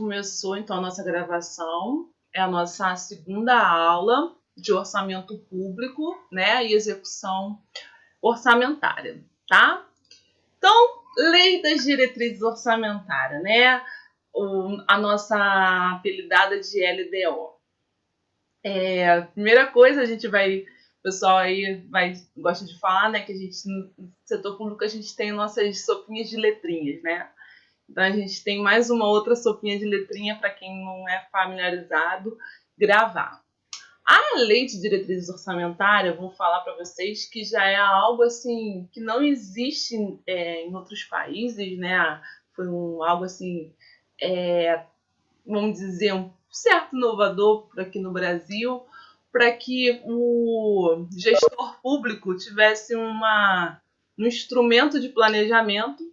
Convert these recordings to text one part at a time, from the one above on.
começou então a nossa gravação, é a nossa segunda aula de orçamento público, né, e execução orçamentária, tá? Então, Lei das Diretrizes Orçamentárias, né, a nossa apelidada de LDO. Primeira coisa, o pessoal aí gosta de falar, né, que a gente, no setor público, a gente tem nossas sopinhas de letrinhas, né? Então, a gente tem mais uma outra sopinha de letrinha para quem não é familiarizado gravar. A Lei de Diretrizes Orçamentárias, vou falar para vocês que já é algo assim que não existe em outros países, né? Foi algo assim, vamos dizer, um certo inovador aqui no Brasil, para que o gestor público tivesse um instrumento de planejamento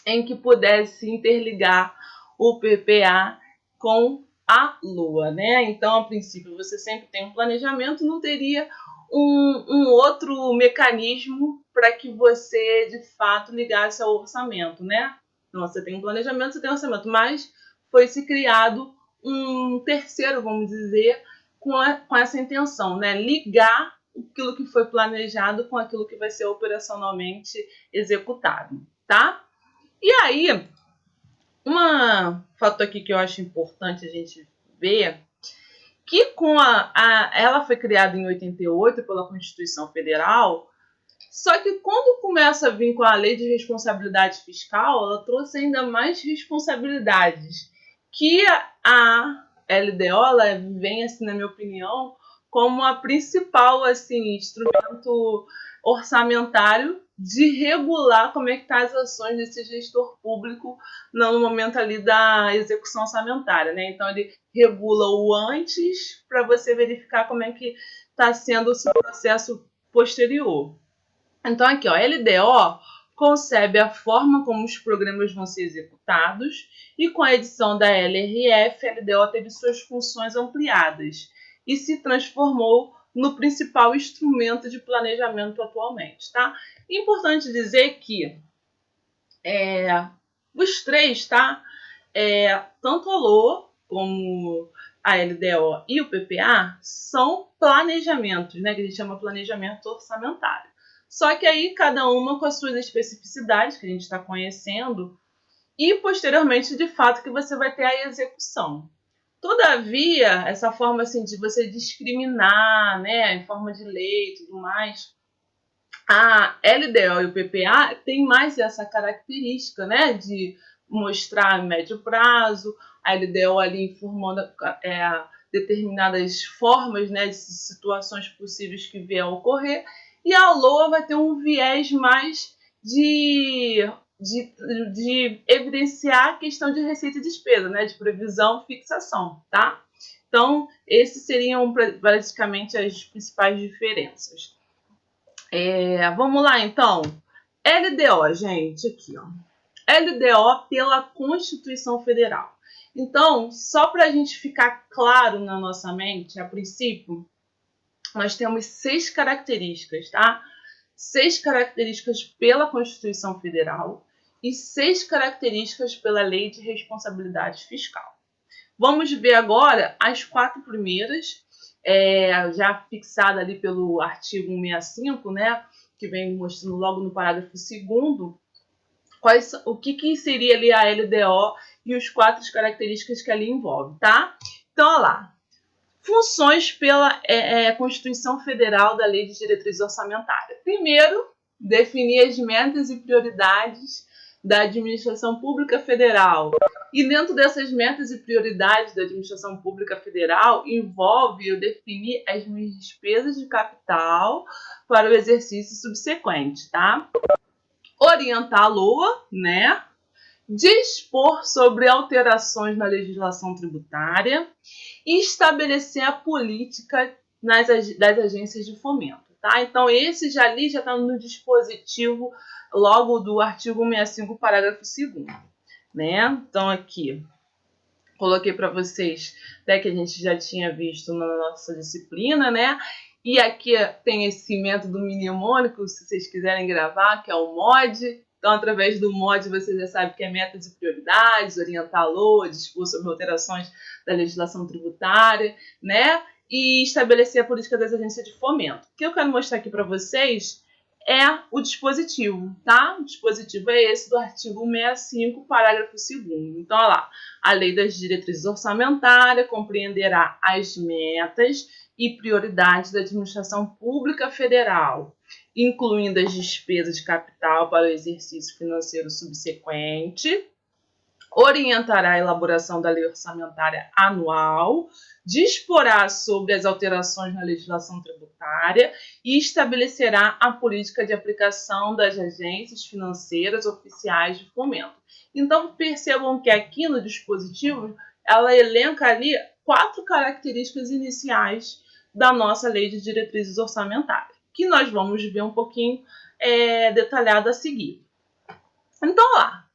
em que pudesse interligar o PPA com a Lua, né? Então, a princípio, você sempre tem um planejamento, não teria um outro mecanismo para que você, de fato, ligasse ao orçamento, né? Então, você tem um planejamento, você tem um orçamento, mas foi-se criado um terceiro, vamos dizer, com essa intenção, né? Ligar aquilo que foi planejado com aquilo que vai ser operacionalmente executado, tá? E aí, um fato aqui que eu acho importante a gente ver, que ela foi criada em 88 pela Constituição Federal, só que quando começa a vir com a Lei de Responsabilidade Fiscal, ela trouxe ainda mais responsabilidades, que a LDO ela vem, assim, na minha opinião, como a principal assim, instrumento orçamentário de regular como é que tá as ações desse gestor público no momento ali da execução orçamentária, né? Então ele regula o antes para você verificar como é que está sendo o seu processo posterior. Então aqui, ó, a LDO concebe a forma como os programas vão ser executados e com a edição da LRF, a LDO teve suas funções ampliadas e se transformou no principal instrumento de planejamento atualmente, tá? Importante dizer que os três, tá? Tanto a LOA como a LDO e o PPA são planejamentos, né? Que a gente chama de planejamento orçamentário. Só que aí cada uma com as suas especificidades que a gente está conhecendo e posteriormente, de fato, que você vai ter a execução. Todavia, essa forma assim de você discriminar, né, em forma de lei e tudo mais, a LDO e o PPA tem mais essa característica, né, de mostrar a médio prazo, a LDO ali informando determinadas formas, né, de situações possíveis que vier a ocorrer, e a LOA vai ter um viés mais de evidenciar a questão de receita e despesa, né, de previsão e fixação, tá? Então, esses seriam basicamente as principais diferenças. Vamos lá, então. LDO, gente, aqui, ó. LDO pela Constituição Federal. Então, só para a gente ficar claro na nossa mente, a princípio, nós temos 6 características, tá? 6 características pela Constituição Federal e 6 características pela Lei de Responsabilidade Fiscal. Vamos ver agora as 4 primeiras, já fixada ali pelo artigo 165, né? Que vem mostrando logo no parágrafo 2º, o que seria ali a LDO e as 4 características que ali envolve, tá? Então, olha lá. Funções pela Constituição Federal da Lei de Diretrizes Orçamentárias. Primeiro, definir as metas e prioridades da Administração Pública Federal. E dentro dessas metas e prioridades da Administração Pública Federal, envolve eu definir as minhas despesas de capital para o exercício subsequente, tá? Orientar a LOA, né? Dispor sobre alterações na legislação tributária e estabelecer a política das agências de fomento, tá? Então, esse já está no dispositivo logo do artigo 165, parágrafo 2º, né? Então, aqui, coloquei para vocês, até que a gente já tinha visto na nossa disciplina, né? E aqui tem esse método mnemônico, se vocês quiserem gravar, que é o MOD. Então, através do MOD, você já sabe que é metas e prioridades, orientar a LOA, dispor sobre alterações da legislação tributária, né? E estabelecer a política das agências de fomento. O que eu quero mostrar aqui para vocês é o dispositivo, tá? O dispositivo é esse do artigo 65, parágrafo 2º. Então, olha lá, a Lei das Diretrizes Orçamentárias compreenderá as metas e prioridades da administração pública federal, incluindo as despesas de capital para o exercício financeiro subsequente, orientará a elaboração da lei orçamentária anual, disporá sobre as alterações na legislação tributária e estabelecerá a política de aplicação das agências financeiras oficiais de fomento. Então, percebam que aqui no dispositivo, ela elenca ali 4 características iniciais da nossa lei de diretrizes orçamentárias, que nós vamos ver um pouquinho detalhado a seguir. Então, lá,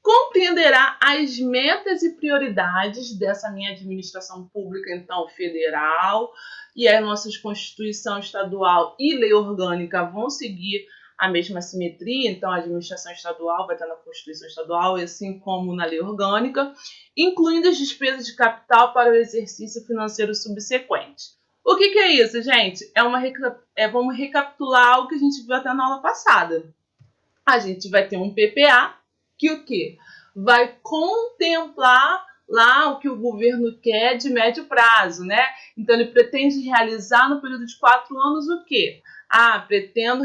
compreenderá as metas e prioridades dessa minha administração pública, então, federal, e a nossa Constituição Estadual e lei orgânica vão seguir a mesma simetria, então a administração estadual vai estar na Constituição Estadual, assim como na lei orgânica, incluindo as despesas de capital para o exercício financeiro subsequente. O que é isso, gente? Vamos recapitular algo que a gente viu até na aula passada. A gente vai ter um PPA, que o quê? Vai contemplar lá o que o governo quer de médio prazo, né? Então, ele pretende realizar no período de 4 anos o quê? Pretendo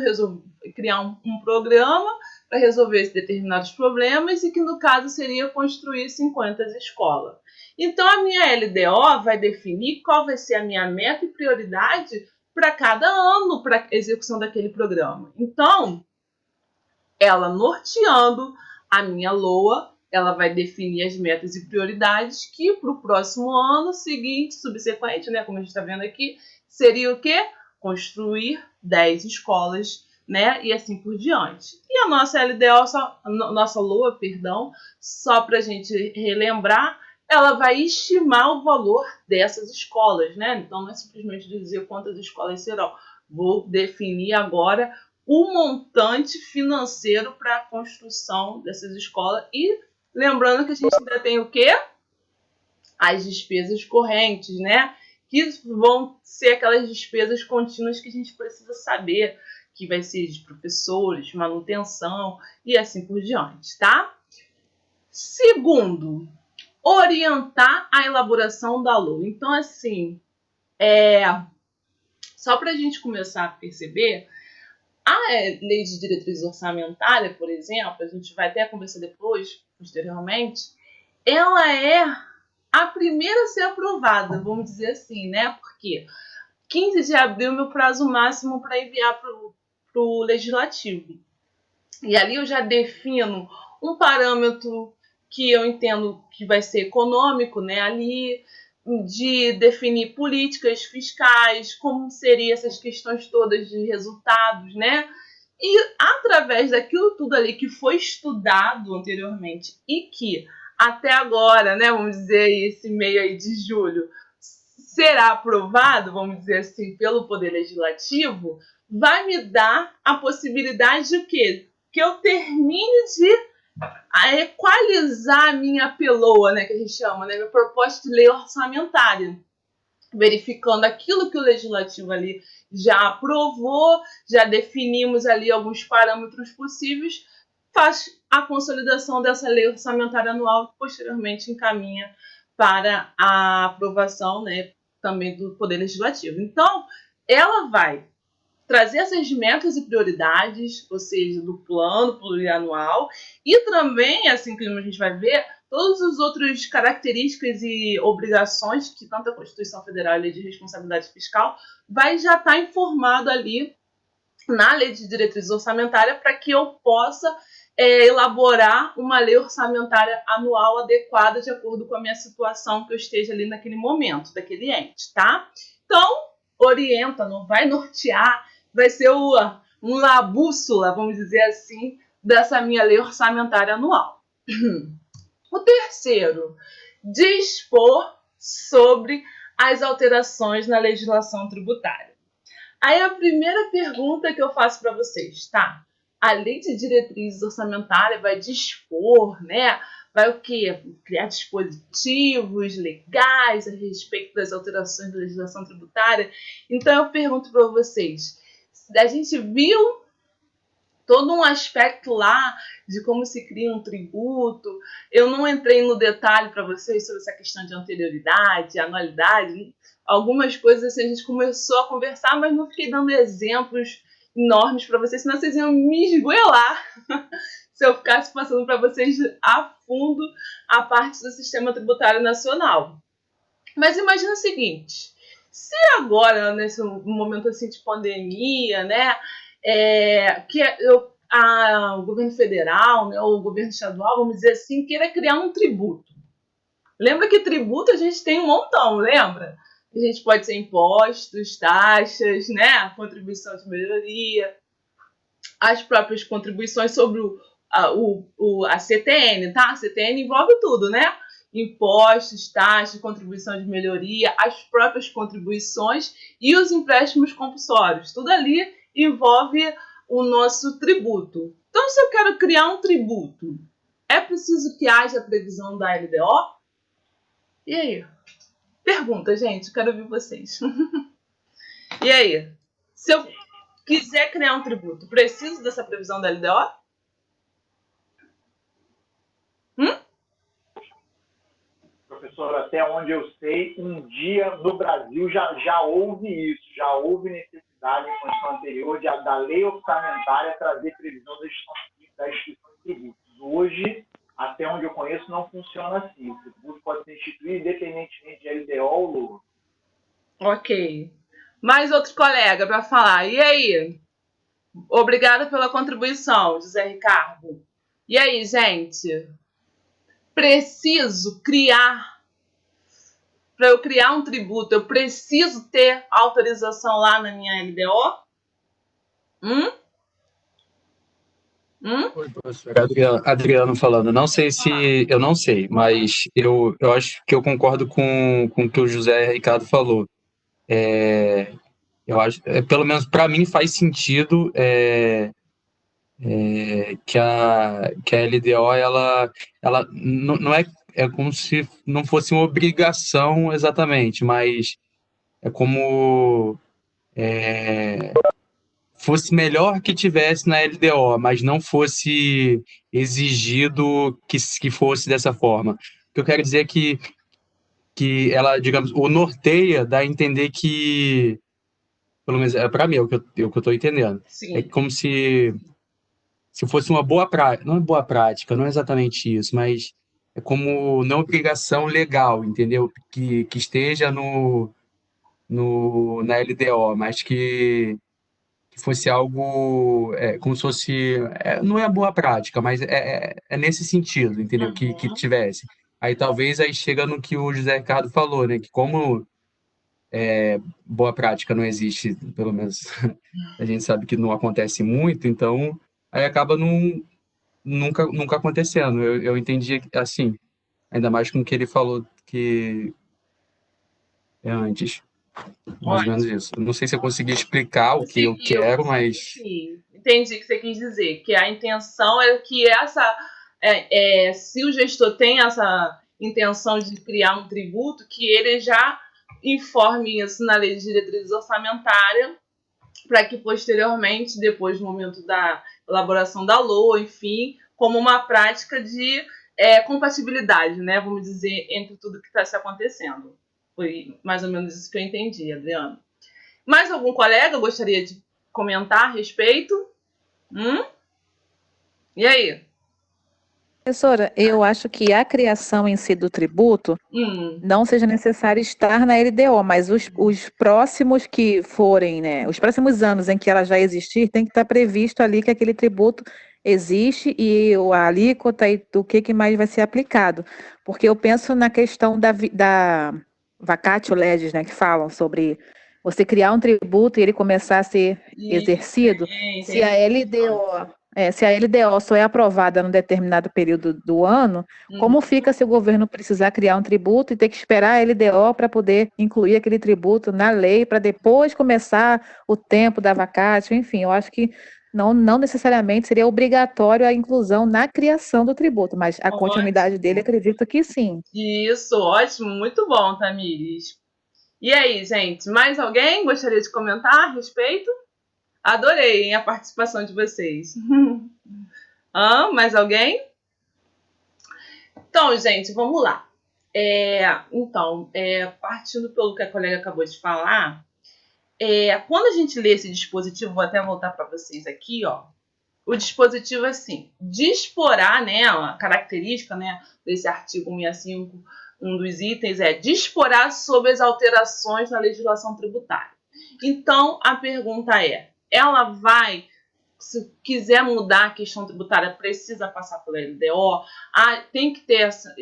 criar um programa para resolver esses determinados problemas e que, no caso, seria construir 50 escolas. Então, a minha LDO vai definir qual vai ser a minha meta e prioridade para cada ano para a execução daquele programa. Então, ela norteando a minha LOA, ela vai definir as metas e prioridades que para o próximo ano seguinte, subsequente, né, como a gente está vendo aqui, seria o quê? Construir 10 escolas, né, e assim por diante. E a nossa LDO, nossa LOA, perdão, só para a gente relembrar, ela vai estimar o valor dessas escolas, né? Então não é simplesmente dizer quantas escolas serão. Vou definir agora o montante financeiro para a construção dessas escolas. E lembrando que a gente ainda tem o quê? As despesas correntes, né? Que vão ser aquelas despesas contínuas que a gente precisa saber, que vai ser de professores, manutenção e assim por diante, tá? Segundo, orientar a elaboração da LOA. Então, assim, só para a gente começar a perceber, a lei de diretriz orçamentária, por exemplo, a gente vai até conversar depois, posteriormente, ela é a primeira a ser aprovada, vamos dizer assim, né? Porque 15 de abril é o meu prazo máximo para enviar para o Legislativo. E ali eu já defino um parâmetro que eu entendo que vai ser econômico, né? Ali, de definir políticas fiscais, como seriam essas questões todas de resultados, né? E através daquilo tudo ali que foi estudado anteriormente e que até agora, né, vamos dizer, esse meio aí de julho, será aprovado, vamos dizer assim, pelo Poder Legislativo, vai me dar a possibilidade de quê? Que eu termine de equalizar a minha PLOA, né, que a gente chama, né, minha proposta de lei orçamentária, verificando aquilo que o Legislativo ali já aprovou, já definimos ali alguns parâmetros possíveis, faz a consolidação dessa lei orçamentária anual que posteriormente encaminha para a aprovação, né, também do Poder Legislativo. Então, ela vai trazer essas metas e prioridades, ou seja, do plano plurianual, e também, assim como a gente vai ver, todas as outras características e obrigações que tanto a Constituição Federal e a Lei de Responsabilidade Fiscal vai já estar informado ali na Lei de Diretriz Orçamentária para que eu possa elaborar uma lei orçamentária anual adequada de acordo com a minha situação que eu esteja ali naquele momento, daquele ente, tá? Então, orienta, não vai nortear, vai ser uma bússola, vamos dizer assim, dessa minha lei orçamentária anual. O terceiro, dispor sobre as alterações na legislação tributária. Aí a primeira pergunta que eu faço para vocês, tá? A lei de diretrizes orçamentárias vai dispor, né? Vai o quê? Criar dispositivos legais a respeito das alterações da legislação tributária. Então eu pergunto para vocês, a gente viu todo um aspecto lá de como se cria um tributo. Eu não entrei no detalhe para vocês sobre essa questão de anterioridade, anualidade. Algumas coisas assim, a gente começou a conversar, mas não fiquei dando exemplos enormes para vocês, senão vocês iam me esgoelar se eu ficasse passando para vocês a fundo a parte do sistema tributário nacional. Mas imagina o seguinte, se agora, nesse momento assim de pandemia, né, o governo federal, né, ou o governo estadual, vamos dizer assim, queira criar um tributo. Lembra que tributo a gente tem um montão, lembra? A gente pode ser impostos, taxas, né, contribuição de melhoria, as próprias contribuições sobre a CTN, tá? A CTN envolve tudo, né? Impostos, taxas, contribuição de melhoria, as próprias contribuições e os empréstimos compulsórios. Tudo ali envolve o nosso tributo. Então, se eu quero criar um tributo, é preciso que haja previsão da LDO? E aí? Pergunta, gente, quero ouvir vocês. E aí? Se eu quiser criar um tributo, preciso dessa previsão da LDO? Professor, até onde eu sei, um dia no Brasil já houve isso, já houve necessidade em condição anterior da lei orçamentária trazer previsão da instituição de tributos. Hoje, até onde eu conheço, não funciona assim. O tributo pode ser instituído independentemente de LDO ou LOA. Ok. Mais outro colega para falar. E aí? Obrigada pela contribuição, José Ricardo. E aí, gente? Preciso criar. Para eu criar um tributo, eu preciso ter autorização lá na minha LDO? Oi, professor. Adriano falando. Não sei se. Eu não sei, mas eu acho que eu concordo com o que o José Ricardo falou. Eu acho, pelo menos para mim, faz sentido que a LDO ela não é como se não fosse uma obrigação exatamente, mas é como fosse melhor que tivesse na LDO, mas não fosse exigido que fosse dessa forma. O que eu quero dizer é que ela, digamos, o norteia dá a entender que, pelo menos é para mim, é o que eu estou entendendo. Sim. É como se fosse uma boa prática, não é boa prática, não é exatamente isso, mas é como não obrigação legal, entendeu? Que esteja na LDO, mas que fosse algo como se fosse. Não é a boa prática, mas é nesse sentido, entendeu? Que tivesse. Aí talvez aí chega no que o José Ricardo falou, né? Que como boa prática não existe, pelo menos a gente sabe que não acontece muito, então aí acaba nunca acontecendo. Eu entendi assim, ainda mais com o que ele falou que é antes. Mais ou menos isso. Não sei se eu consegui explicar o que eu quero, mas. Entendi o que você quis dizer. Que a intenção é que se o gestor tem essa intenção de criar um tributo, que ele já informe isso na lei de diretrizes orçamentárias, para que posteriormente, depois do momento da elaboração da LOA, enfim, como uma prática de compatibilidade, né? Vamos dizer, entre tudo que está se acontecendo. Foi mais ou menos isso que eu entendi, Adriano. Mais algum colega gostaria de comentar a respeito? E aí? Professora, eu acho que a criação em si do tributo não seja necessário estar na LDO, mas os próximos que forem, né, os próximos anos em que ela já existir, tem que estar previsto ali que aquele tributo existe e a alíquota e do que mais vai ser aplicado. Porque eu penso na questão da vacatio legis, né, que falam sobre você criar um tributo e ele começar a ser exercido, se a LDO só é aprovada num determinado período do ano, como fica se o governo precisar criar um tributo e ter que esperar a LDO para poder incluir aquele tributo na lei, para depois começar o tempo da vacatio? Enfim, eu acho que não necessariamente seria obrigatório a inclusão na criação do tributo, mas a continuidade dele, acredito que sim. Isso, ótimo, muito bom, Tamires. E aí, gente, mais alguém gostaria de comentar a respeito? Adorei, hein, a participação de vocês. Mais alguém? Então, gente, vamos lá. Partindo pelo que a colega acabou de falar, quando a gente lê esse dispositivo, vou até voltar para vocês aqui, ó. O dispositivo, assim, disporá, né, a característica, né, desse artigo 65, um dos itens disporá sobre as alterações na legislação tributária. Então, a pergunta ela vai, se quiser mudar a questão tributária, precisa passar pela LDO? Tem que ter essa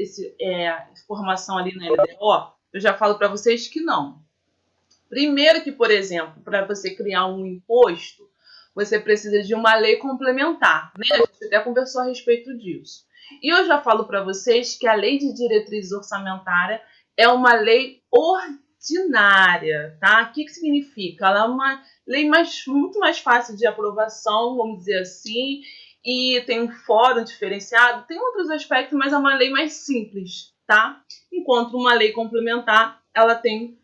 informação ali na LDO? Eu já falo para vocês que não. Primeiro que, por exemplo, para você criar um imposto, você precisa de uma lei complementar, né? A gente até conversou a respeito disso. E eu já falo para vocês que a lei de diretriz orçamentária é uma lei ordinária, tá? O que significa? Ela é uma lei muito mais fácil de aprovação, vamos dizer assim, e tem um fórum diferenciado, tem outros aspectos, mas é uma lei mais simples, tá? Enquanto uma lei complementar, ela tem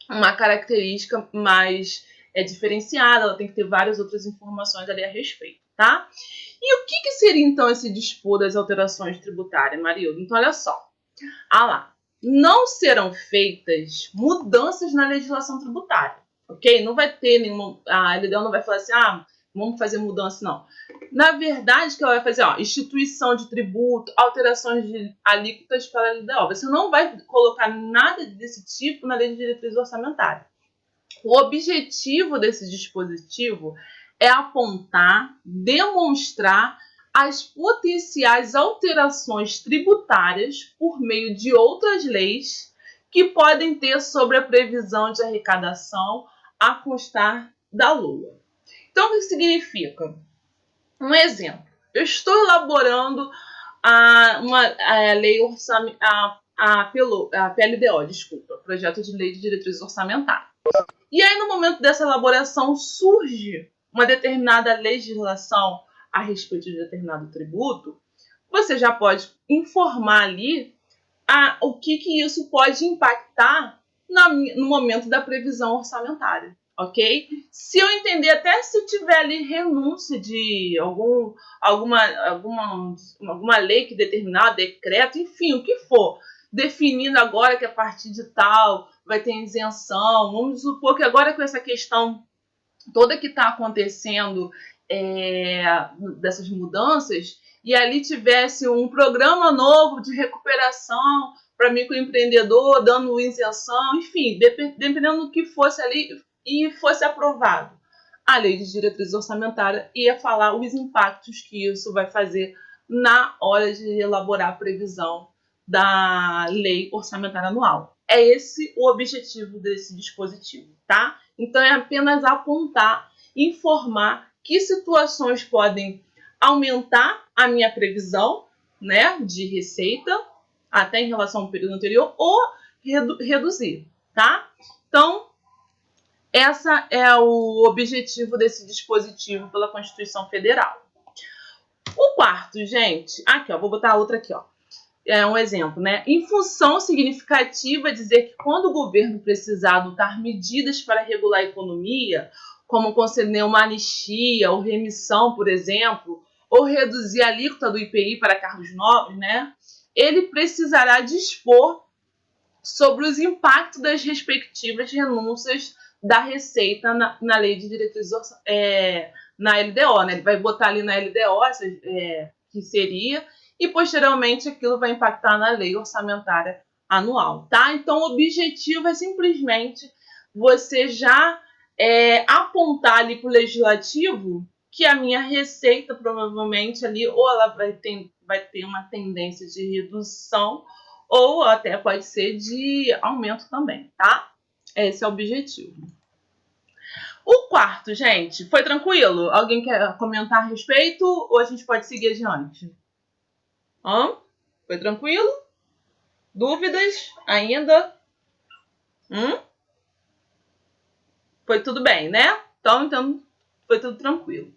uma característica mais diferenciada, ela tem que ter várias outras informações ali a respeito, tá? E o que seria, então, esse dispor das alterações tributárias, Marilda? Então, olha só. Não serão feitas mudanças na legislação tributária, ok? Não vai ter nenhuma... A LDO não vai falar assim, vamos fazer mudança, não. Na verdade, o que ela vai fazer? Instituição de tributo, alterações de alíquotas pela LDO. Você não vai colocar nada desse tipo na lei de diretriz orçamentária. O objetivo desse dispositivo é apontar, demonstrar as potenciais alterações tributárias por meio de outras leis que podem ter sobre a previsão de arrecadação a constar da LOA. Então, o que significa? Um exemplo. Eu estou elaborando a lei a PLDO, desculpa, Projeto de Lei de Diretriz Orçamentária. E aí, no momento dessa elaboração, surge uma determinada legislação a respeito de determinado tributo, você já pode informar ali o que isso pode impactar no momento da previsão orçamentária, ok? Se eu entender, até se tiver ali renúncia de alguma lei que determinar, decreto, enfim, o que for, definindo agora que a partir de tal vai ter isenção, vamos supor que agora com essa questão toda que está acontecendo dessas mudanças, e ali tivesse um programa novo de recuperação para microempreendedor, dando isenção, enfim, dependendo do que fosse ali e fosse aprovado. A lei de diretriz orçamentária ia falar os impactos que isso vai fazer na hora de elaborar a previsão da lei orçamentária anual. É esse o objetivo desse dispositivo, tá? Então, é apenas apontar, informar que situações podem aumentar a minha previsão, né, de receita, até em relação ao período anterior, ou reduzir, tá? Então, esse é o objetivo desse dispositivo pela Constituição Federal. O quarto, gente, aqui, ó, vou botar outra aqui, ó. É um exemplo, né? Em função significativa, dizer que quando o governo precisar adotar medidas para regular a economia, como conceder uma anistia ou remissão, por exemplo, ou reduzir a alíquota do IPI para carros novos, né? Ele precisará dispor sobre os impactos das respectivas renúncias da Receita na lei de diretriz na LDO, né? Ele vai botar ali na LDO que seria, e posteriormente aquilo vai impactar na lei orçamentária anual, tá? Então o objetivo é simplesmente você já apontar ali para o legislativo que a minha receita provavelmente ali ou ela vai ter uma tendência de redução ou até pode ser de aumento também, tá? Esse é o objetivo. O quarto, gente, foi tranquilo? Alguém quer comentar a respeito ou a gente pode seguir adiante? Foi tranquilo? Dúvidas ainda? Foi tudo bem, né? Então foi tudo tranquilo.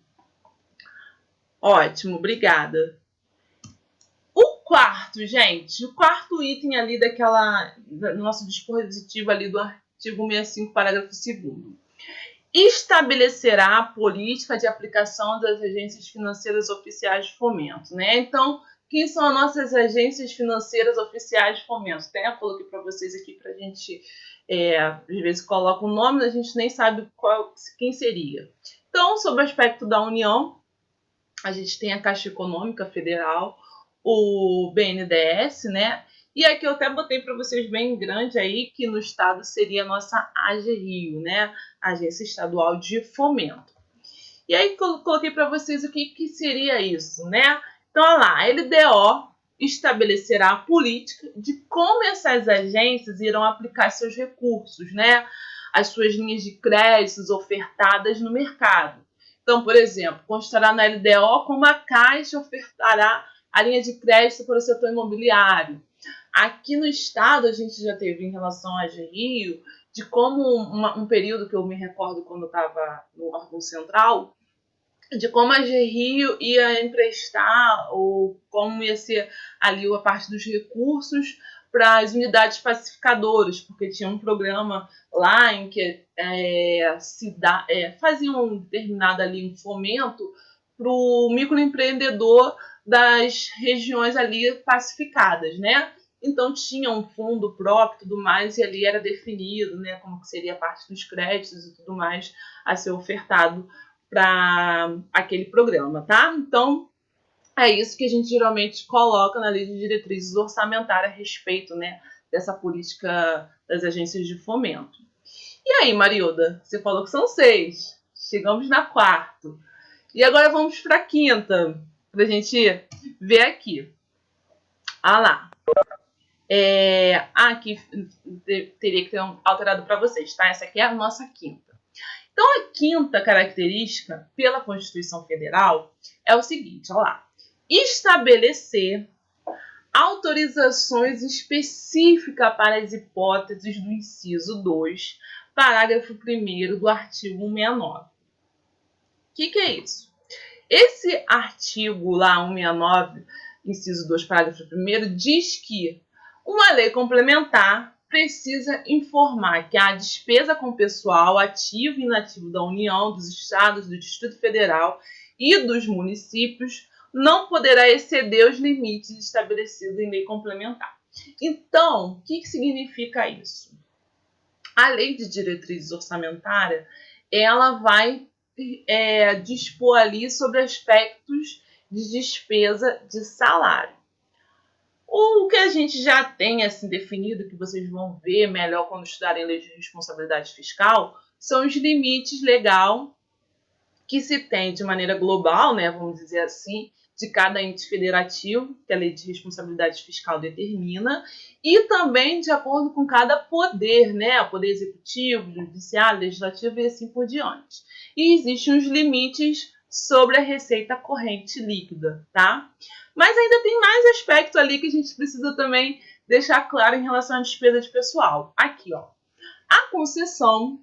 Ótimo, obrigada. O quarto, gente, o quarto item ali do nosso dispositivo ali do artigo 65, parágrafo 2º. Estabelecerá a política de aplicação das agências financeiras oficiais de fomento, né? Então, quem são as nossas agências financeiras oficiais de fomento? Até eu coloquei para vocês aqui para a gente, às vezes coloca o nome, a gente nem sabe quem seria. Então, sob o aspecto da União, a gente tem a Caixa Econômica Federal, o BNDES, né? E aqui eu até botei para vocês bem grande aí, que no estado seria a nossa AGRIO, né? Agência Estadual de Fomento. E aí coloquei para vocês o que seria isso, né? Então, olha lá, a LDO estabelecerá a política de como essas agências irão aplicar seus recursos, né? As suas linhas de créditos ofertadas no mercado. Então, por exemplo, constará na LDO como a Caixa ofertará a linha de crédito para o setor imobiliário. Aqui no estado, a gente já teve em relação à AGRIO, de como um período que eu me recordo quando eu estava no órgão central, de como a AGRIO ia emprestar ou como ia ser ali a parte dos recursos para as unidades pacificadoras, porque tinha um programa lá em que faziam um determinado ali um fomento para o microempreendedor das regiões ali pacificadas, né? Então tinha um fundo próprio e tudo mais, e ali era definido, né, como que seria a parte dos créditos e tudo mais a ser ofertado para aquele programa, tá? Então, é isso que a gente geralmente coloca na lei de diretrizes orçamentárias a respeito, né, dessa política das agências de fomento. E aí, Marilda, você falou que são 6. Chegamos na quarta. E agora vamos para a quinta, para a gente ver aqui. Ah lá. Aqui teria que ter alterado para vocês, tá? Essa aqui é a nossa quinta. Então, a quinta característica pela Constituição Federal é o seguinte, olha lá. Estabelecer autorizações específicas para as hipóteses do inciso 2, parágrafo 1º do artigo 169. O que é isso? Esse artigo lá, 169, inciso 2, parágrafo 1º, diz que uma lei complementar precisa informar que a despesa com pessoal ativo e inativo da União, dos Estados, do Distrito Federal e dos municípios não poderá exceder os limites estabelecidos em lei complementar. Então, o que significa isso? A lei de diretrizes orçamentárias, ela vai dispor ali sobre aspectos de despesa de salário. O que a gente já tem assim definido, que vocês vão ver melhor quando estudarem lei de responsabilidade fiscal, são os limites legais que se tem de maneira global, né, vamos dizer assim, de cada ente federativo, que a lei de responsabilidade fiscal determina, e também de acordo com cada poder, né, o poder executivo, judiciário, legislativo e assim por diante. E existem os limites sobre a receita corrente líquida, tá? Mas ainda tem mais aspectos ali que a gente precisa também deixar claro em relação à despesa de pessoal. Aqui, ó. A concessão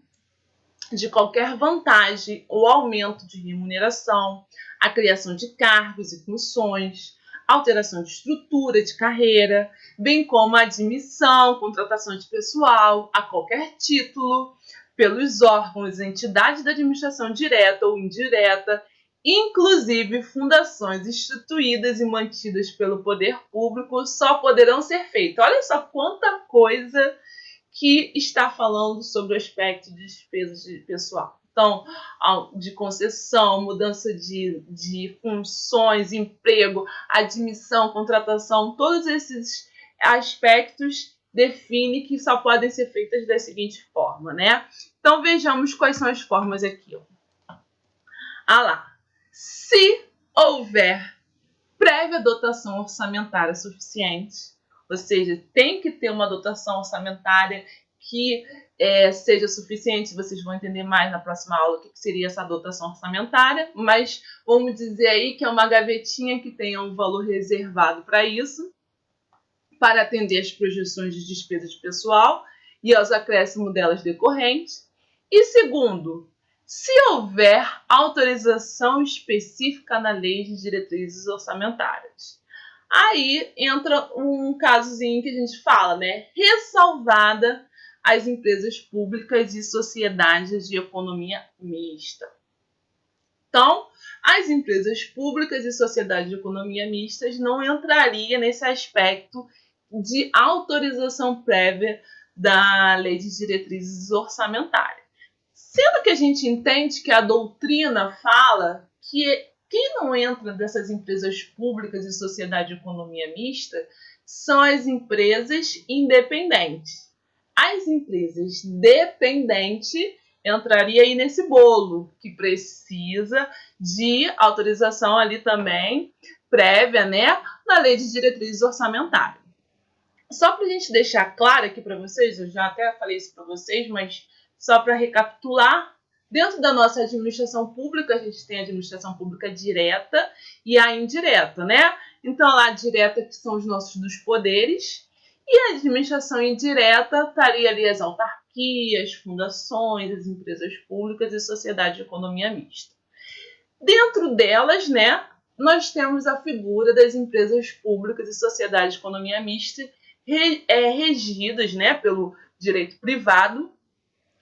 de qualquer vantagem ou aumento de remuneração, a criação de cargos e funções, alteração de estrutura de carreira, bem como a admissão, contratação de pessoal a qualquer título, pelos órgãos e entidades da administração direta ou indireta, inclusive fundações instituídas e mantidas pelo poder público, só poderão ser feitas. Olha só quanta coisa que está falando sobre o aspecto de despesas de pessoal. Então, de concessão, mudança de funções, emprego, admissão, contratação, todos esses aspectos define que só podem ser feitas da seguinte forma, né? Então, vejamos quais são as formas aqui. Ah lá. Se houver prévia dotação orçamentária suficiente, ou seja, tem que ter uma dotação orçamentária que seja suficiente. Vocês vão entender mais na próxima aula o que seria essa dotação orçamentária, mas vamos dizer aí que é uma gavetinha que tenha um valor reservado para isso, para atender as projeções de despesa de pessoal e aos acréscimos delas decorrentes. E segundo, se houver autorização específica na Lei de Diretrizes Orçamentárias. Aí entra um casozinho que a gente fala, né? Ressalvada as empresas públicas e sociedades de economia mista. Então, as empresas públicas e sociedades de economia mistas não entraria nesse aspecto de autorização prévia da Lei de Diretrizes Orçamentárias. Sendo que a gente entende que a doutrina fala que quem não entra dessas empresas públicas e sociedade de economia mista são as empresas independentes. As empresas dependentes entraria aí nesse bolo, que precisa de autorização ali também prévia, né, na Lei de Diretrizes Orçamentárias. Só para a gente deixar claro aqui para vocês, eu já até falei isso para vocês, mas só para recapitular, dentro da nossa administração pública, a gente tem a administração pública direta e a indireta, né? Então, lá a direta, que são os nossos dos poderes, e a administração indireta estaria ali as autarquias, fundações, as empresas públicas e sociedade de economia mista. Dentro delas, né, nós temos a figura das empresas públicas e sociedade de economia mista regidas, né, pelo direito privado,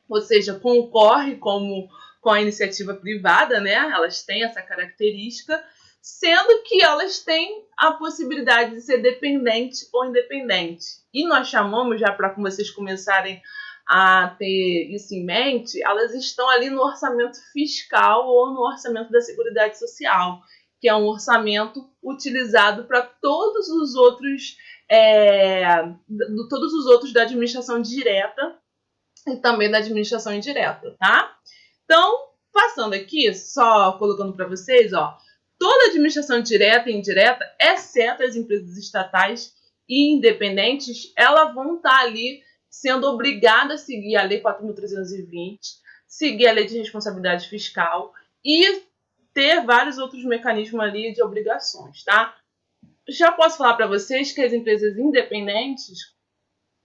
ou seja, concorre com a iniciativa privada, né? Elas têm essa característica, sendo que elas têm a possibilidade de ser dependente ou independente. E nós chamamos, já para vocês começarem a ter isso em mente, elas estão ali no orçamento fiscal ou no orçamento da Seguridade Social, que é um orçamento utilizado para todos os outros da administração direta e também da administração indireta, tá? Então, passando aqui, só colocando para vocês, ó, toda administração direta e indireta, exceto as empresas estatais e independentes, elas vão estar ali sendo obrigadas a seguir a Lei 4.320, seguir a Lei de Responsabilidade Fiscal e ter vários outros mecanismos ali de obrigações, tá? Já posso falar para vocês que as empresas independentes,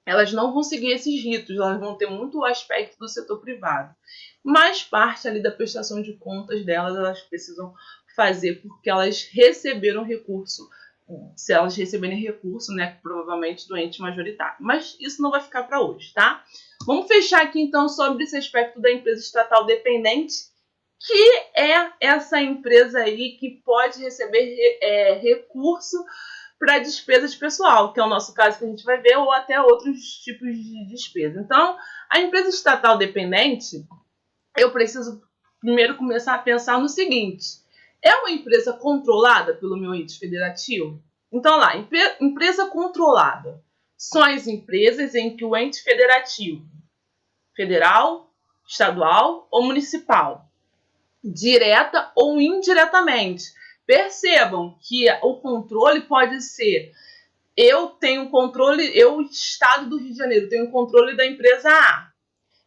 elas não vão seguir esses ritos, elas vão ter muito o aspecto do setor privado. Mas parte ali da prestação de contas delas, elas precisam fazer porque elas receberam recurso. Se elas receberem recurso, né, provavelmente do ente majoritário. Mas isso não vai ficar para hoje, tá? Vamos fechar aqui então sobre esse aspecto da empresa estatal dependente, que é essa empresa aí que pode receber recurso para despesa de pessoal, que é o nosso caso que a gente vai ver, ou até outros tipos de despesa. Então, a empresa estatal dependente, eu preciso primeiro começar a pensar no seguinte: é uma empresa controlada pelo meu ente federativo? Então, lá, empresa controlada são as empresas em que o ente federativo, federal, estadual ou municipal, direta ou indiretamente. Percebam que o controle pode ser: eu tenho controle, eu, Estado do Rio de Janeiro, tenho controle da empresa A.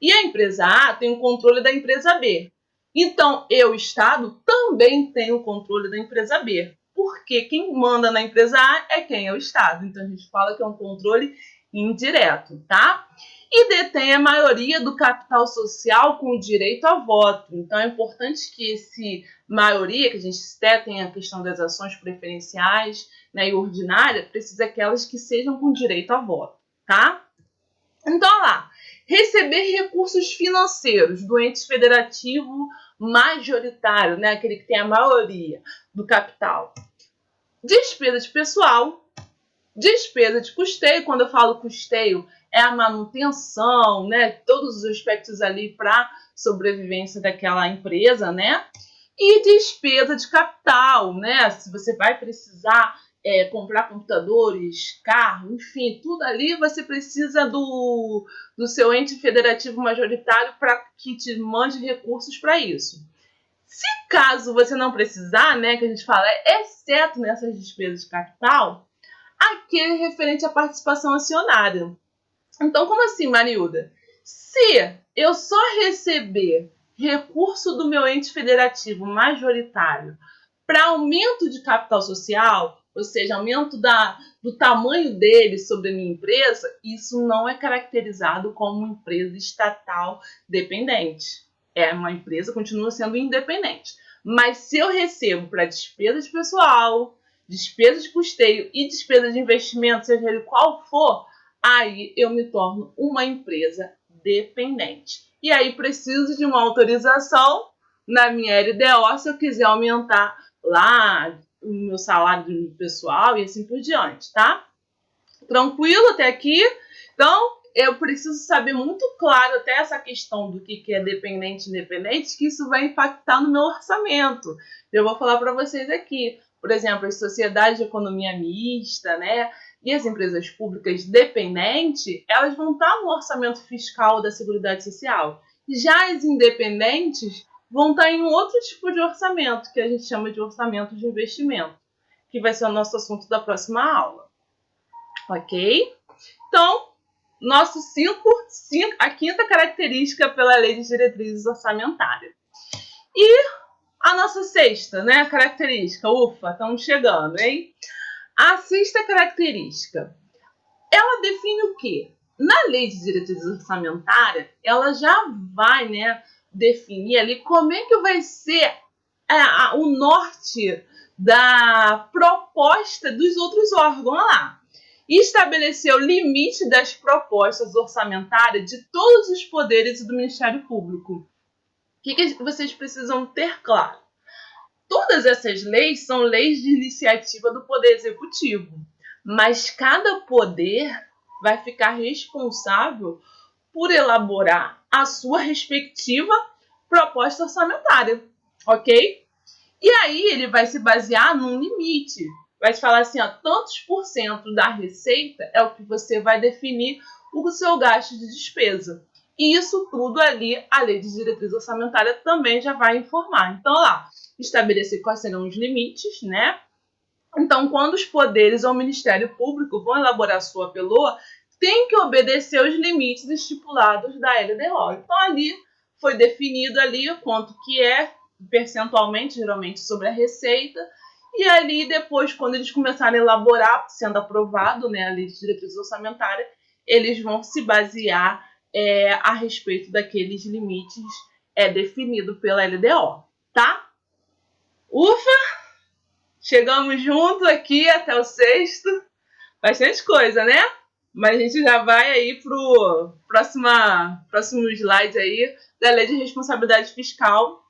E a empresa A tem o controle da empresa B. Então, eu, Estado, também tenho o controle da empresa B. Porque quem manda na empresa A é quem? É o Estado. Então, a gente fala que é um controle indireto, tá? E detém a maioria do capital social com direito a voto. Então, é importante que esse maioria, que a gente até tem a questão das ações preferenciais, né, e ordinária, precisa aquelas que sejam com direito a voto, tá? Então, lá, receber recursos financeiros do ente federativo majoritário, né, aquele que tem a maioria do capital. Despesa de pessoal, despesa de custeio. Quando eu falo custeio, é a manutenção, né, todos os aspectos ali para sobrevivência daquela empresa, né? E despesa de capital, né? Se você vai precisar comprar computadores, carro, enfim, tudo ali você precisa do seu ente federativo majoritário para que te mande recursos para isso. Se caso você não precisar, né, que a gente fala, exceto nessas despesas de capital, aquele referente à participação acionária. Então, como assim, Marilda? Se eu só receber recurso do meu ente federativo majoritário para aumento de capital social, ou seja, aumento do tamanho dele sobre a minha empresa, isso não é caracterizado como empresa estatal dependente. uma empresa, continua sendo independente. Mas se eu recebo para despesa de pessoal, despesa de custeio e despesa de investimento, seja ele qual for, aí eu me torno uma empresa dependente. E aí preciso de uma autorização na minha LDO se eu quiser aumentar lá o meu salário do pessoal e assim por diante, tá? Tranquilo até aqui? Então, eu preciso saber muito claro até essa questão do que é dependente e independente, que isso vai impactar no meu orçamento. Eu vou falar para vocês aqui. Por exemplo, as sociedades de economia mista, né? E as empresas públicas dependentes, elas vão estar no orçamento fiscal da Seguridade Social. Já as independentes vão estar em um outro tipo de orçamento, que a gente chama de orçamento de investimento, que vai ser o nosso assunto da próxima aula. Ok? Então, a quinta característica pela Lei de Diretrizes Orçamentárias. E a nossa sexta, né, característica, ufa, estamos chegando, hein? A sexta característica, ela define o quê? Na Lei de Diretrizes Orçamentárias, ela já vai, né, definir ali como é que vai ser o norte da proposta dos outros órgãos lá. E estabeleceu o limite das propostas orçamentárias de todos os poderes do Ministério Público. O que vocês precisam ter claro? Todas essas leis são leis de iniciativa do Poder Executivo, mas cada poder vai ficar responsável por elaborar a sua respectiva proposta orçamentária, ok? E aí ele vai se basear num limite. Vai te falar assim, ó, tantos por cento da receita é o que você vai definir o seu gasto de despesa. E isso tudo ali, a Lei de Diretriz Orçamentária também já vai informar. Então, lá, estabelecer quais serão os limites, né? Então, quando os poderes ou o Ministério Público vão elaborar sua PELOA, tem que obedecer os limites estipulados da LDO. Então, ali foi definido ali quanto que é, percentualmente, geralmente, sobre a receita. E ali, depois, quando eles começarem a elaborar, sendo aprovado, né, a Lei de Diretrizes Orçamentárias, eles vão se basear a respeito daqueles limites definidos pela LDO, tá? Ufa! Chegamos juntos aqui até o sexto. Bastante coisa, né? Mas a gente já vai aí pro próximo slide aí da Lei de Responsabilidade Fiscal.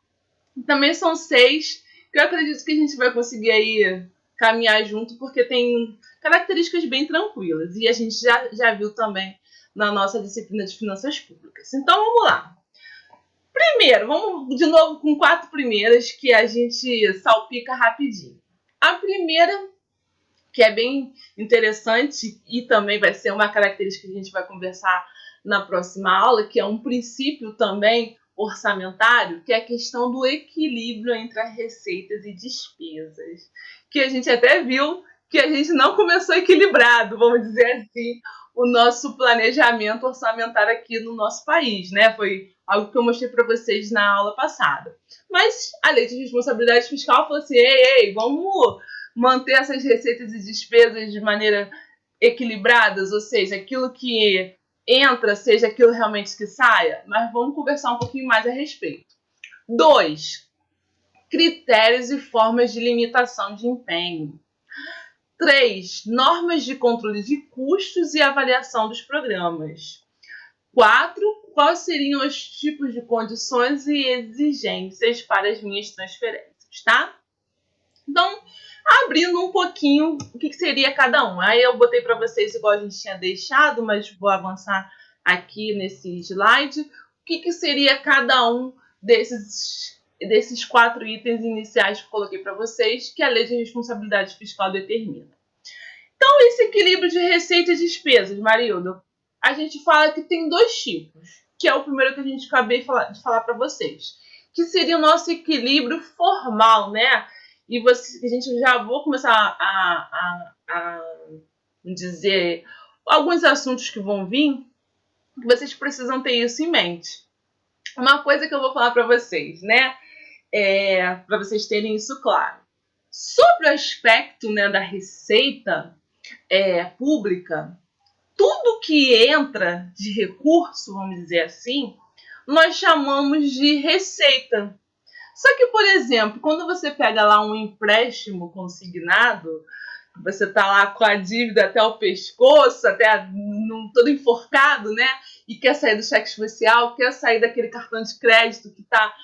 Também são 6, que eu acredito que a gente vai conseguir aí caminhar junto, porque tem características bem tranquilas. E a gente já viu também na nossa disciplina de Finanças Públicas. Então, vamos lá. Primeiro, vamos de novo com 4 primeiras, que a gente salpica rapidinho. A primeira, que é bem interessante e também vai ser uma característica que a gente vai conversar na próxima aula, que é um princípio também orçamentário, que é a questão do equilíbrio entre as receitas e despesas, que a gente até viu que a gente não começou equilibrado, vamos dizer assim, o nosso planejamento orçamentário aqui no nosso país, né? Foi algo que eu mostrei para vocês na aula passada. Mas a Lei de Responsabilidade Fiscal falou assim, ei, vamos manter essas receitas e despesas de maneira equilibradas, ou seja, aquilo que entra, seja aquilo realmente que saia, mas vamos conversar um pouquinho mais a respeito. 2. Critérios e formas de limitação de empenho. 3. Normas de controle de custos e avaliação dos programas. 4. Quais seriam os tipos de condições e exigências para as minhas transferências, tá? Então, abrindo um pouquinho o que seria cada um. Aí eu botei para vocês igual a gente tinha deixado, mas vou avançar aqui nesse slide. O que seria cada um desses 4 itens iniciais que eu coloquei para vocês, que a Lei de Responsabilidade Fiscal determina. Então, esse equilíbrio de receita e despesas, Marilda, a gente fala que tem 2 tipos, que é o primeiro que a gente acabei de falar para vocês, que seria o nosso equilíbrio formal, né? E a gente já vou começar a dizer alguns assuntos que vão vir, que vocês precisam ter isso em mente. Uma coisa que eu vou falar para vocês, né? Para vocês terem isso claro. Sobre o aspecto, né, da receita pública, tudo que entra de recurso, vamos dizer assim, nós chamamos de receita. Só que, por exemplo, quando você pega lá um empréstimo consignado, você está lá com a dívida até o pescoço, até todo enforcado, né? E quer sair do cheque especial, quer sair daquele cartão de crédito que está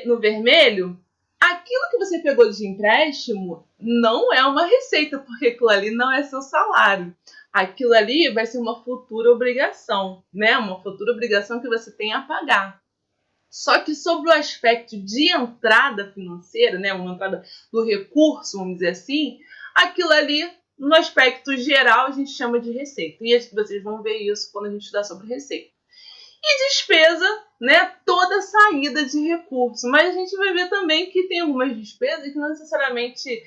no vermelho, aquilo que você pegou de empréstimo não é uma receita, porque aquilo ali não é seu salário. Aquilo ali vai ser uma futura obrigação, né? Uma futura obrigação que você tem a pagar. Só que sobre o aspecto de entrada financeira, né? Uma entrada do recurso, vamos dizer assim, aquilo ali, no aspecto geral, a gente chama de receita. E vocês vão ver isso quando a gente estudar sobre receita. E despesa, né? Toda saída de recurso. Mas a gente vai ver também que tem algumas despesas que não necessariamente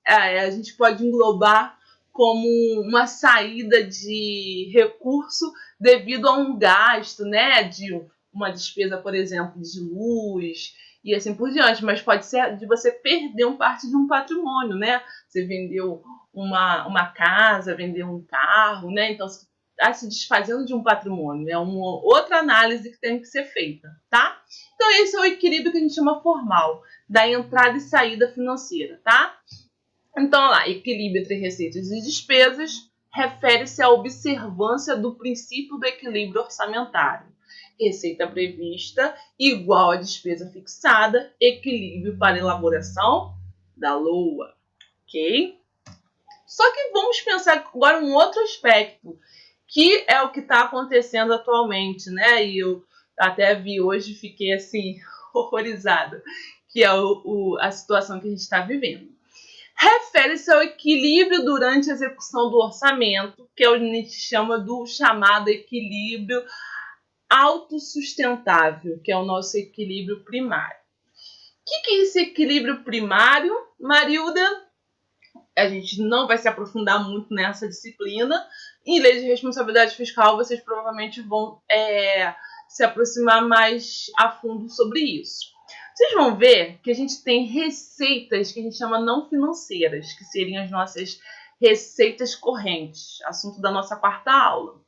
a gente pode englobar como uma saída de recurso devido a um gasto, né? De uma despesa, por exemplo, de luz e assim por diante. Mas pode ser de você perder parte de um patrimônio, né? Você vendeu uma casa, vendeu um carro, né? Então, está se desfazendo de um patrimônio. É uma outra análise que tem que ser feita, tá? Então, esse é o equilíbrio que a gente chama formal, da entrada e saída financeira, tá? Então, lá, equilíbrio entre receitas e despesas refere-se à observância do princípio do equilíbrio orçamentário. Receita prevista igual a despesa fixada, equilíbrio para elaboração da LOA, ok? Só que vamos pensar agora um outro aspecto, que é o que está acontecendo atualmente, né? E eu até vi hoje, fiquei assim, horrorizada, que é a situação que a gente está vivendo. Refere-se ao equilíbrio durante a execução do orçamento, que a gente chama do chamado equilíbrio autossustentável, que é o nosso equilíbrio primário. O que é esse equilíbrio primário, Marilda? A gente não vai se aprofundar muito nessa disciplina. Em lei de responsabilidade fiscal, vocês provavelmente vão se aproximar mais a fundo sobre isso. Vocês vão ver que a gente tem receitas que a gente chama não financeiras, que seriam as nossas receitas correntes, assunto da nossa quarta aula.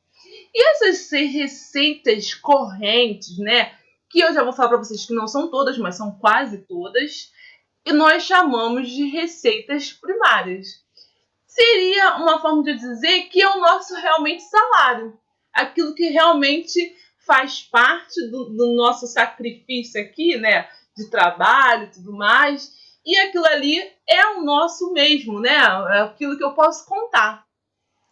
E essas receitas correntes, né, que eu já vou falar para vocês que não são todas, mas são quase todas, e nós chamamos de receitas primárias. Seria uma forma de dizer que é o nosso realmente salário, aquilo que realmente faz parte do nosso sacrifício aqui, né, de trabalho e tudo mais, e aquilo ali é o nosso mesmo, né, é aquilo que eu posso contar.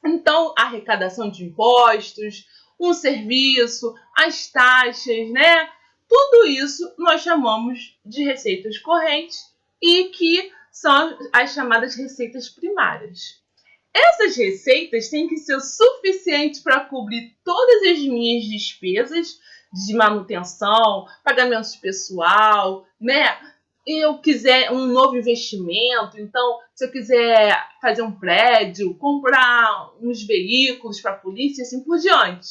Então, a arrecadação de impostos, um serviço, as taxas, né, tudo isso nós chamamos de receitas correntes e que são as chamadas receitas primárias. Essas receitas têm que ser suficientes para cobrir todas as minhas despesas de manutenção, pagamentos de pessoal, né? E eu quiser um novo investimento, então, se eu quiser fazer um prédio, comprar uns veículos para a polícia e assim por diante.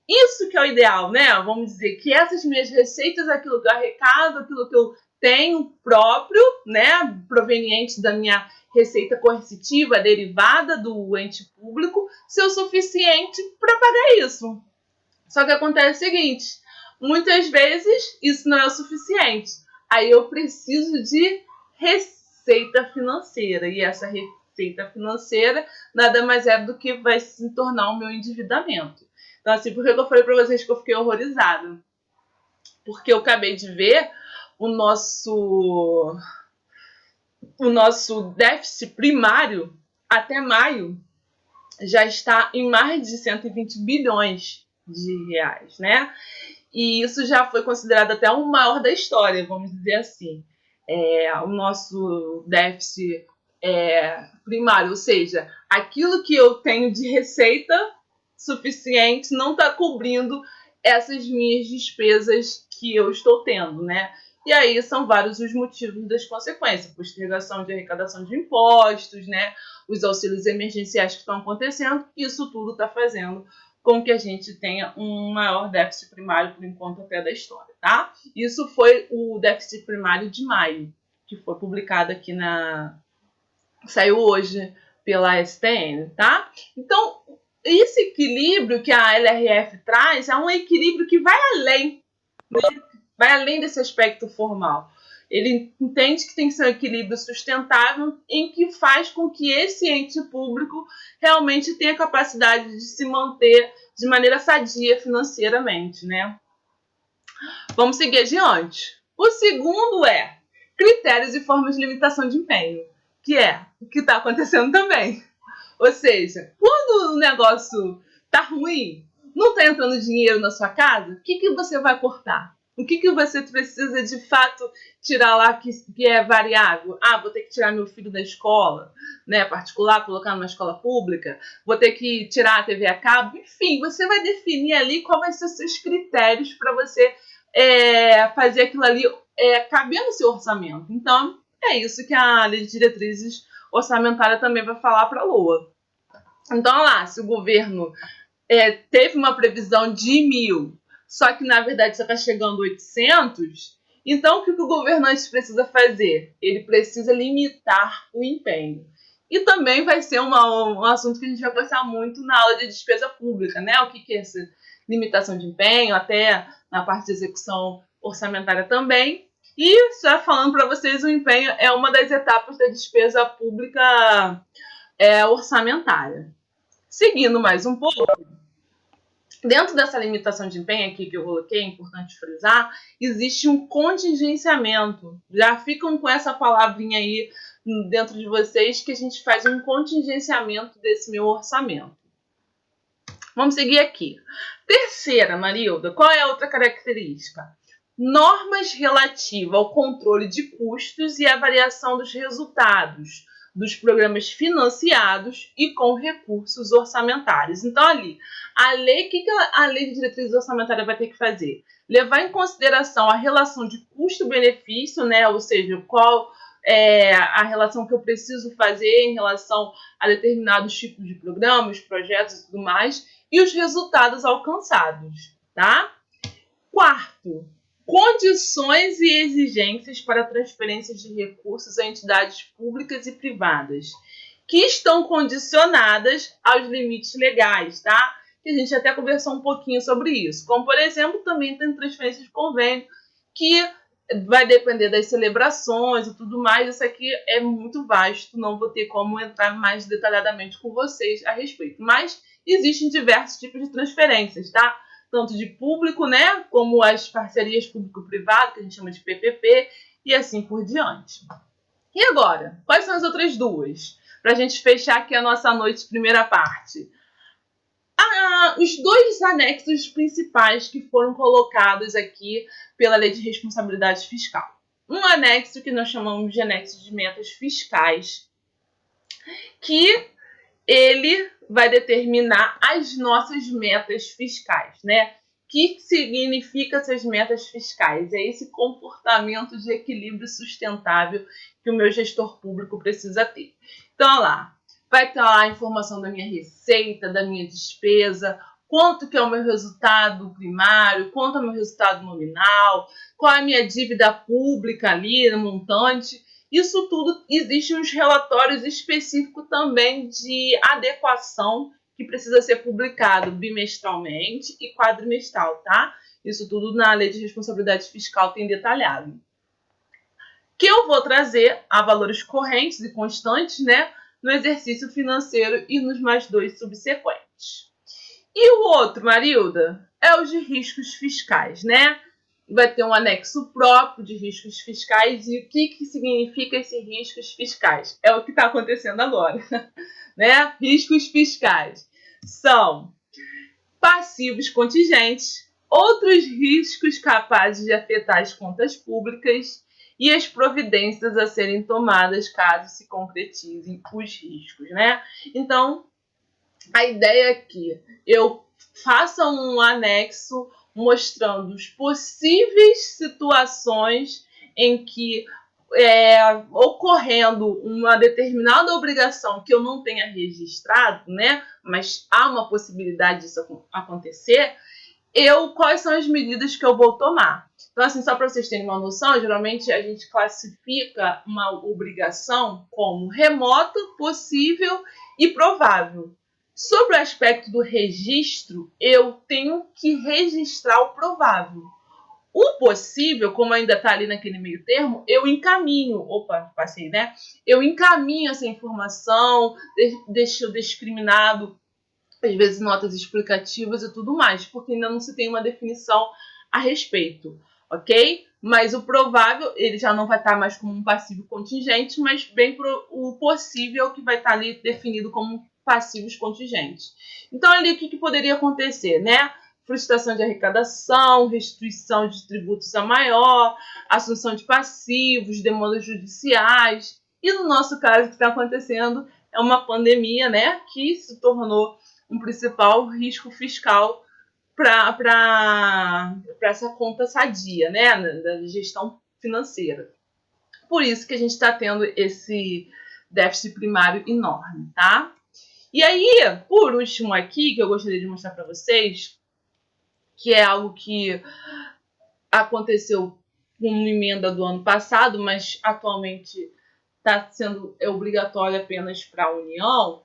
Isso que é o ideal, né? Vamos dizer que essas minhas receitas, aquilo que eu arrecado, aquilo que eu tenho próprio, né, proveniente da minha receita coercitiva, derivada do ente público, ser o suficiente para pagar isso. Só que acontece o seguinte, muitas vezes isso não é o suficiente. Aí eu preciso de receita financeira, e essa receita financeira nada mais é do que vai se tornar o meu endividamento. Então, assim, por que eu falei para vocês que eu fiquei horrorizada? Porque eu acabei de ver o nosso déficit primário até maio já está em mais de 120 bilhões de reais, né? E isso já foi considerado até o maior da história, vamos dizer assim. O nosso déficit primário, ou seja, aquilo que eu tenho de receita suficiente não está cobrindo essas minhas despesas que eu estou tendo, né? E aí são vários os motivos das consequências, postergação de arrecadação de impostos, né? Os auxílios emergenciais que estão acontecendo, isso tudo está fazendo com que a gente tenha um maior déficit primário, por enquanto, até da história, tá? Isso foi o déficit primário de maio, que foi publicado aqui saiu hoje pela STN, tá? Então, esse equilíbrio que a LRF traz é um equilíbrio que vai além, né? Vai além desse aspecto formal. Ele entende que tem que ser um equilíbrio sustentável em que faz com que esse ente público realmente tenha capacidade de se manter de maneira sadia financeiramente, né? Vamos seguir adiante. O segundo é critérios e formas de limitação de empenho, que é o que está acontecendo também. Ou seja, quando o negócio está ruim, não está entrando dinheiro na sua casa, o que você vai cortar? O que você precisa de fato tirar lá que é variável? Ah, vou ter que tirar meu filho da escola, né, particular, colocar numa escola pública, vou ter que tirar a TV a cabo. Enfim, você vai definir ali quais vão ser os seus critérios para você fazer aquilo ali caber no seu orçamento. Então, é isso que a Lei de Diretrizes Orçamentárias também vai falar para a LOA. Então, olha lá, se o governo teve uma previsão de 1.000, só que na verdade só está chegando 800, então o que o governante precisa fazer? Ele precisa limitar o empenho. E também vai ser um assunto que a gente vai conversar muito na aula de despesa pública, né? O que é essa limitação de empenho, até na parte de execução orçamentária também. E só falando para vocês, o empenho é uma das etapas da despesa pública orçamentária. Seguindo mais um pouco, dentro dessa limitação de empenho aqui que eu coloquei, é importante frisar, existe um contingenciamento. Já ficam com essa palavrinha aí dentro de vocês que a gente faz um contingenciamento desse meu orçamento. Vamos seguir aqui. Terceira, Marilda, qual é a outra característica? Normas relativas ao controle de custos e a variação dos resultados dos programas financiados e com recursos orçamentários. Então, ali, a lei, o que a Lei de Diretrizes Orçamentárias vai ter que fazer? Levar em consideração a relação de custo-benefício, né? Ou seja, qual é a relação que eu preciso fazer em relação a determinados tipos de programas, projetos e tudo mais, e os resultados alcançados, tá? Quarto, condições e exigências para transferências de recursos a entidades públicas e privadas, que estão condicionadas aos limites legais, tá? Que a gente até conversou um pouquinho sobre isso. Como, por exemplo, também tem transferência de convênio, que vai depender das celebrações e tudo mais. Isso aqui é muito vasto, não vou ter como entrar mais detalhadamente com vocês a respeito. Mas existem diversos tipos de transferências, tá? Tanto de público, né, como as parcerias público-privado, que a gente chama de PPP, e assim por diante. E agora, quais são as outras duas? Para a gente fechar aqui a nossa noite, primeira parte. Os dois anexos principais que foram colocados aqui pela Lei de Responsabilidade Fiscal. Um anexo que nós chamamos de anexo de metas fiscais, que ele vai determinar as nossas metas fiscais, né? O que significa essas metas fiscais? É esse comportamento de equilíbrio sustentável que o meu gestor público precisa ter. Então, olha lá, vai ter lá a informação da minha receita, da minha despesa, quanto que é o meu resultado primário, quanto é o meu resultado nominal, qual é a minha dívida pública ali, no montante. Isso tudo, existem uns relatórios específicos também de adequação que precisa ser publicado bimestralmente e quadrimestral, tá? Isso tudo na Lei de Responsabilidade Fiscal tem detalhado. Que eu vou trazer a valores correntes e constantes, né, no exercício financeiro e nos mais dois subsequentes. E o outro, Marilda, é o de riscos fiscais, né? Vai ter um anexo próprio de riscos fiscais. E o que significa esses riscos fiscais? É o que está acontecendo agora, né? Riscos fiscais são passivos contingentes, outros riscos capazes de afetar as contas públicas e as providências a serem tomadas caso se concretizem os riscos, né? Então, a ideia é que eu faça um anexo mostrando as possíveis situações em que, ocorrendo uma determinada obrigação que eu não tenha registrado, né, mas há uma possibilidade disso acontecer, quais são as medidas que eu vou tomar. Então, assim, só para vocês terem uma noção, geralmente a gente classifica uma obrigação como remota, possível e provável. Sobre o aspecto do registro, eu tenho que registrar o provável. O possível, como ainda está ali naquele meio termo, eu encaminho. Opa, passei, né? Eu encaminho essa informação, deixo discriminado, às vezes notas explicativas e tudo mais, porque ainda não se tem uma definição a respeito, ok? Mas o provável, ele já não vai estar mais como um passivo contingente, mas bem o possível que vai estar ali definido como passivos contingentes. Então, ali o que poderia acontecer, né? Frustração de arrecadação, restituição de tributos a maior, assunção de passivos, demandas judiciais. E no nosso caso, o que está acontecendo é uma pandemia, né? Que se tornou um principal risco fiscal para essa conta sadia, né? Da gestão financeira. Por isso que a gente está tendo esse déficit primário enorme, tá? E aí, por último aqui, que eu gostaria de mostrar para vocês, que é algo que aconteceu com uma emenda do ano passado, mas atualmente está sendo obrigatório apenas para a União,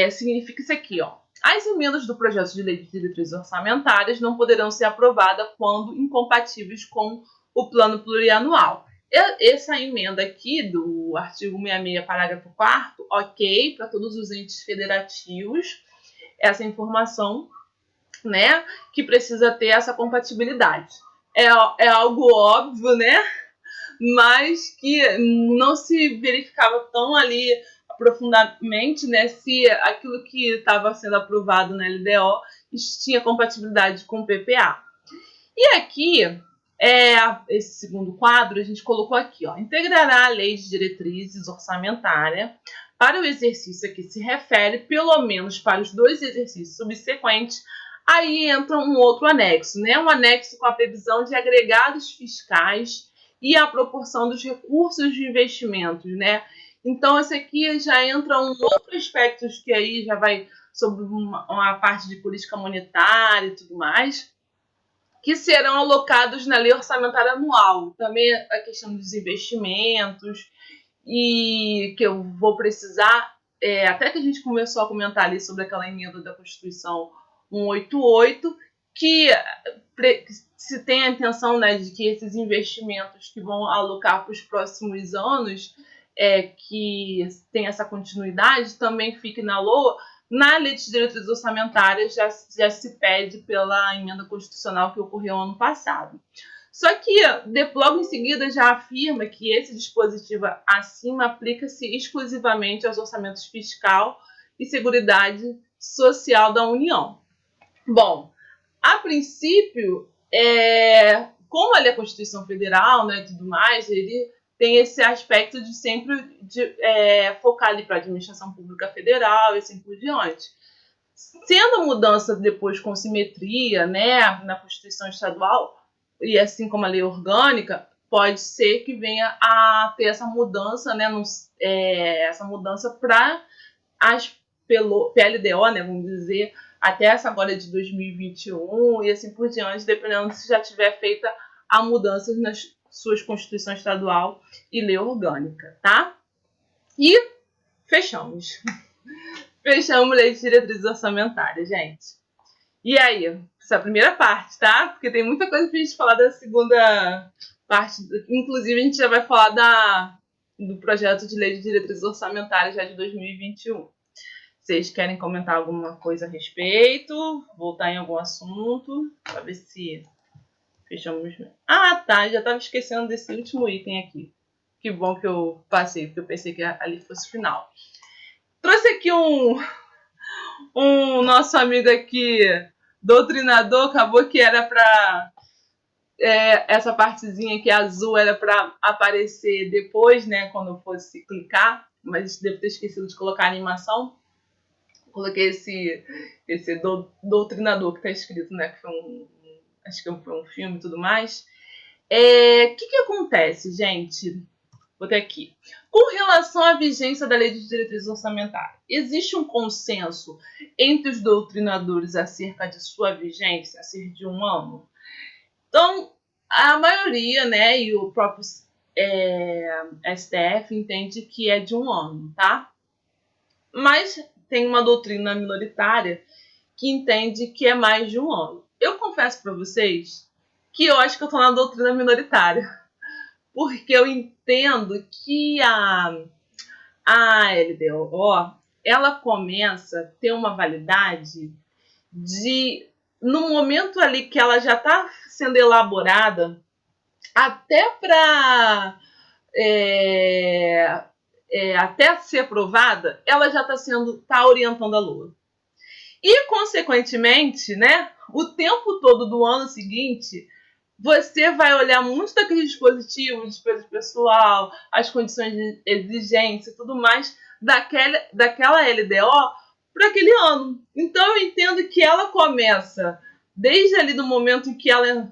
significa isso aqui, ó. As emendas do projeto de lei de diretrizes orçamentárias não poderão ser aprovadas quando incompatíveis com o plano plurianual. Essa emenda aqui do artigo 66, parágrafo 4º, ok, para todos os entes federativos, essa informação, né, que precisa ter essa compatibilidade. É algo óbvio, né, mas que não se verificava tão ali profundamente, né, se aquilo que estava sendo aprovado na LDO tinha compatibilidade com o PPA. E aqui, esse segundo quadro, a gente colocou aqui, ó, integrará a lei de diretrizes orçamentária para o exercício a que se refere, pelo menos para os 2 exercícios subsequentes. Aí entra um outro anexo, né, um anexo com a previsão de agregados fiscais e a proporção dos recursos de investimentos, né? Então, esse aqui já entra um outro aspecto que aí já vai sobre uma parte de política monetária e tudo mais, que serão alocados na lei orçamentária anual. Também a questão dos investimentos, e que eu vou precisar, até que a gente começou a comentar ali sobre aquela emenda da Constituição 188, que se tem a intenção, né, de que esses investimentos que vão alocar para os próximos anos, que tem essa continuidade, também fique na LOA. Na lei de diretrizes orçamentárias já se pede pela emenda constitucional que ocorreu ano passado. Só que logo em seguida já afirma que esse dispositivo acima aplica-se exclusivamente aos orçamentos fiscal e seguridade social da União. Bom, a princípio, como ele é a Constituição Federal, né, e tudo mais, ele tem esse aspecto de sempre focar ali para a administração pública federal e assim por diante. Sendo a mudança depois com simetria, né, na Constituição Estadual, e assim como a lei orgânica, pode ser que venha a ter essa mudança, né, essa mudança para as PLDO, né, vamos dizer, até essa agora de 2021 e assim por diante, dependendo se já tiver feita a mudança nas suas Constituição Estadual e lei orgânica, tá? E fechamos. Fechamos lei de diretrizes orçamentárias, gente. E aí? Essa é a primeira parte, tá? Porque tem muita coisa pra gente falar da segunda parte. Inclusive, a gente já vai falar do projeto de lei de diretrizes orçamentárias já de 2021. Vocês querem comentar alguma coisa a respeito? Voltar em algum assunto? Pra ver se fechamos. Ah, tá. Já estava esquecendo desse último item aqui. Que bom que eu passei, porque eu pensei que ali fosse o final. Trouxe aqui um nosso amigo aqui, doutrinador, acabou que era para... essa partezinha aqui azul era para aparecer depois, né, quando eu fosse clicar, mas devo ter esquecido de colocar a animação. Coloquei esse doutrinador que está escrito, né, que foi acho que foi um filme e tudo mais. O que acontece, gente? Vou ter aqui. Com relação à vigência da Lei de Diretrizes Orçamentárias, existe um consenso entre os doutrinadores acerca de sua vigência, a ser de 1 ano? Então, a maioria, né, e o próprio STF entende que é de 1 ano, tá? Mas tem uma doutrina minoritária que entende que é mais de um ano. Eu confesso para vocês que eu acho que eu estou na doutrina minoritária, porque eu entendo que a LDO, ela começa a ter uma validade no momento ali que ela já está sendo elaborada, até para até ser aprovada, ela já está orientando a Lua. E, consequentemente, né, o tempo todo do ano seguinte, você vai olhar muito daqueles dispositivos, despesa pessoal, as condições de exigência e tudo mais daquela LDO para aquele ano. Então, eu entendo que ela começa desde ali do momento em que ela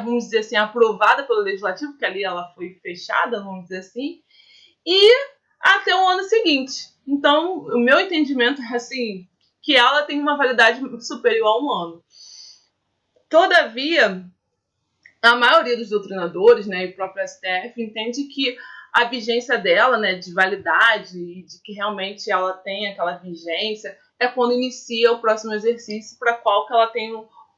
vamos dizer assim, aprovada pelo Legislativo, porque ali ela foi fechada, vamos dizer assim, e até o ano seguinte. Então, o meu entendimento é assim, que ela tem uma validade superior a um ano. Todavia, a maioria dos doutrinadores, né, e o próprio STF, entende que a vigência dela, né, de validade e de que realmente ela tem aquela vigência, é quando inicia o próximo exercício para qual que ela tem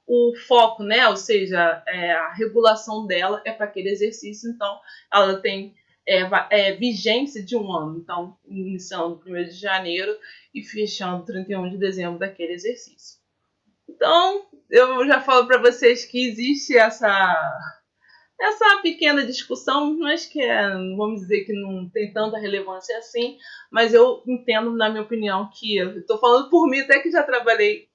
o foco, né, ou seja, a regulação dela é para aquele exercício, então ela tem vigência de um ano, então iniciando 1º de janeiro e fechando 31 de dezembro daquele exercício. Então, eu já falo para vocês que existe essa pequena discussão, mas que vamos dizer que não tem tanta relevância assim, mas eu entendo, na minha opinião, que eu estou falando por mim, até que já trabalhei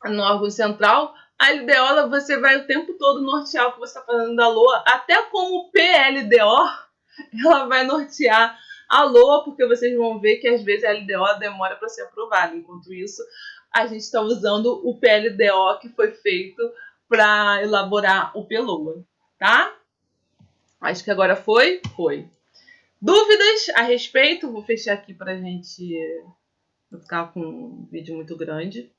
no órgão central, a LDO você vai o tempo todo nortear o que você está fazendo da LOA, até como PLDO, ela vai nortear a LOA, porque vocês vão ver que às vezes a LDO demora para ser aprovada. Enquanto isso, a gente está usando o PLDO que foi feito para elaborar o PLOA, tá? Acho que agora foi? Foi. Dúvidas a respeito? Vou fechar aqui para a gente não ficar com um vídeo muito grande.